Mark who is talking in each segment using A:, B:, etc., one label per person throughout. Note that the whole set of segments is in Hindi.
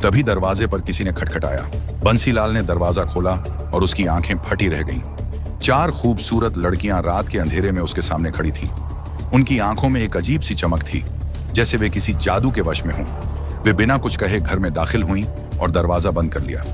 A: तभी दरवाजे पर किसी ने खटखटाया। बंसीलाल ने दरवाजा खोला और उसकी आंखें फटी रह गईं। 4 खूबसूरत लड़कियां रात के अंधेरे में उसके सामने खड़ी थीं। उनकी आंखों में एक अजीब सी चमक थी, जैसे वे किसी जादू के वश में हों। वे बिना कुछ कहे घर में दाखिल हुईं और दरवाजा बंद कर लिया।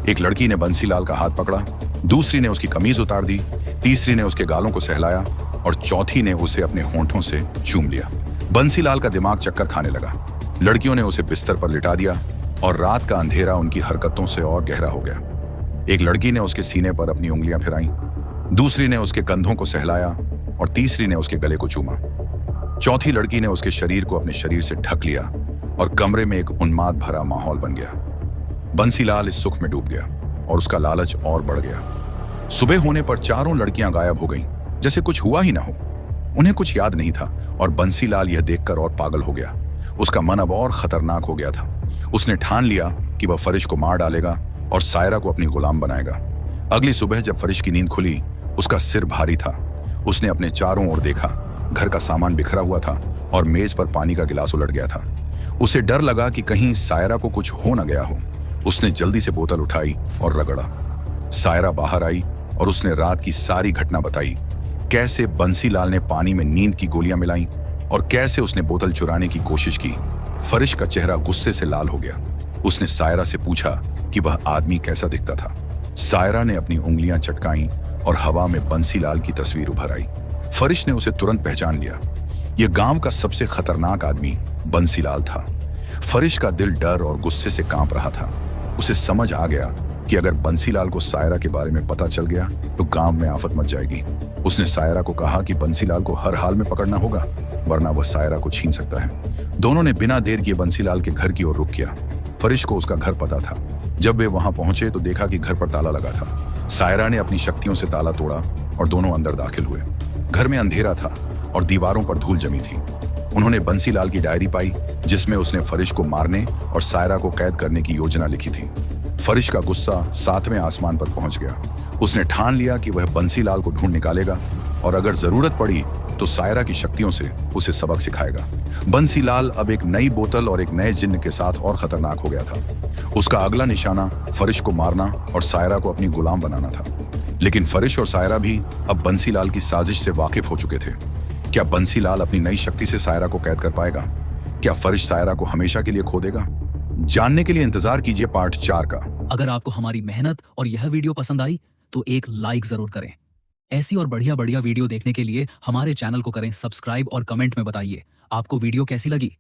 A: एक लड़की ने बंसीलाल का हाथ पकड़ा, दूसरी ने उसकी कमीज उतार दी, तीसरी ने उसके गालों को सहलाया और चौथी ने उसे अपने होंठों से चूम लिया। बंसीलाल का दिमाग चक्कर खाने लगा। लड़कियों ने उसे बिस्तर पर लिटा दिया और रात का अंधेरा उनकी हरकतों से और गहरा हो गया। एक लड़की ने उसके सीने पर अपनी उंगलियां फिराईं, दूसरी ने उसके कंधों को सहलाया और तीसरी ने उसके गले को चूमा। चौथी लड़की ने उसके शरीर को अपने शरीर से ढक लिया और कमरे में एक उन्माद भरा माहौल बन गया। बंसीलाल इस सुख में डूब गया और उसका लालच और बढ़ गया। सुबह होने पर चारों लड़कियां गायब हो गईं, जैसे कुछ हुआ ही ना हो। उन्हें कुछ याद नहीं था और बंसीलाल यह देखकर और पागल हो गया। उसका मन अब और खतरनाक हो गया था। उसने ठान लिया कि वह फरिश को मार डालेगा और सायरा को अपनी गुलाम बनाएगा। अगली सुबह जब फरिश की नींद खुली, उसका सिर भारी था। उसने अपने चारों ओर देखा। घर का सामान बिखरा हुआ था और मेज पर पानी का गिलास उलट गया था। उसे डर लगा कि कहीं सायरा को कुछ हो न गया हो। उसने जल्दी से बोतल उठाई और रगड़ा। सायरा बाहर आई और उसने रात की सारी घटना बताई। कैसे बंसीलाल ने पानी में नींद की गोलियां मिलाईं और कैसे उसने बोतल चुराने की कोशिश की। फरिश का चेहरा गुस्से से लाल हो गया। उसने सायरा से पूछा कि वह आदमी कैसा दिखता था। सायरा ने अपनी उंगलियां चटकाईं और हवा में बंसीलाल की तस्वीर उभर आई। फरिश ने उसे तुरंत पहचान लिया। यह गांव का सबसे खतरनाक आदमी बंसीलाल था। फरिश का दिल डर और गुस्से से कांप रहा था। उसे समझ आ गया कि अगर बंसीलाल को सायरा के बारे में पता चल गया तो गांव में आफत मच जाएगी। उसने सायरा को कहा कि बंसीलाल को हर हाल में पकड़ना होगा, वरना वह सायरा को छीन सकता है। दोनों ने बिना देर किए बंसीलाल के घर की ओर रुख किया। फरिश को उसका घर पता था। जब वे वहां पहुंचे तो देखा कि घर पर ताला लगा था। सायरा ने अपनी शक्तियों से ताला तोड़ा और दोनों अंदर दाखिल हुए। घर में अंधेरा था और दीवारों पर धूल जमी थी। उन्होंने बंसीलाल की डायरी पाई, जिसमें उसने फरिश को मारने और सायरा को कैद करने की योजना लिखी थी। फरिश का गुस्सा 7वें आसमान पर पहुंच गया। उसने ठान लिया कि वह बंसीलाल को ढूंढ निकालेगा और अगर जरूरत पड़ी तो सायरा की शक्तियों से उसे सबक सिखाएगा। बंसीलाल अब एक नई बोतल और एक नए जिन्न के साथ और खतरनाक हो गया था। उसका अगला निशाना फरिश को मारना और सायरा को अपनी गुलाम बनाना था। लेकिन फरिश और सायरा भी अब बंसीलाल की साजिश से वाकिफ हो चुके थे। क्या बंसीलाल अपनी नई शक्ति से सायरा को कैद कर पाएगा? क्या फरिश सायरा को हमेशा के लिए खो देगा? जानने के लिए इंतजार कीजिए पार्ट 4 का।
B: अगर आपको हमारी मेहनत और यह वीडियो पसंद आई तो एक लाइक जरूर करें। ऐसी और बढ़िया बढ़िया वीडियो देखने के लिए हमारे चैनल को करें सब्सक्राइब और कमेंट में बताइए आपको वीडियो कैसी लगी।